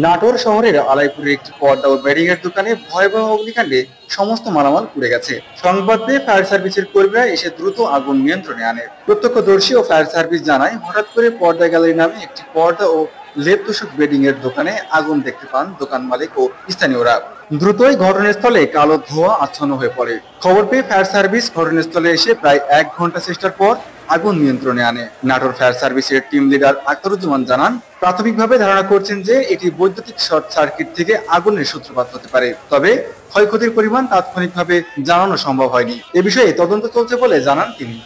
নাটোর শহরের আলাইপুরের একটি পর্দা ও বেডিং এর দোকানে ভয়াবহ অগ্নিকাণ্ডে সমস্ত মালামাল পুড়ে গেছে। সংবাদ পেয়ে ফায়ার সার্ভিসের কর্মীরা এসে দ্রুত আগুন নিয়ন্ত্রণে আনে। প্রত্যক্ষদর্শী ও ফায়ার সার্ভিস জানায়, হঠাৎ করে পর্দা গ্যালারি নামে একটি পর্দা ও লেপ তোষক বেডিং এর দোকানে আগুন দেখতে পান দোকান মালিক ও স্থানীয়রা। দ্রুতই ঘটনাস্থলে কালো ধোঁয়া আচ্ছন্ন হয়ে পড়ে। খবর পেয়ে ফায়ার সার্ভিস ঘটনাস্থলে এসে প্রায় 1 ঘন্টা চেষ্টার পর আগুন নিয়ন্ত্রণে আনে। নাটোর ফায়ার সার্ভিসের টিম লিডার আখতারুজ্জামান জানান, প্রাথমিকভাবে ধারণা করছেন যে এটি বৈদ্যুতিক শর্ট সার্কিট থেকে আগুনের সূত্রপাত হতে পারে। তবে ক্ষয়ক্ষতির পরিমাণ তাৎক্ষণিকভাবে জানানো সম্ভব হয়নি। এ বিষয়ে তদন্ত চলছে বলে জানান তিনি।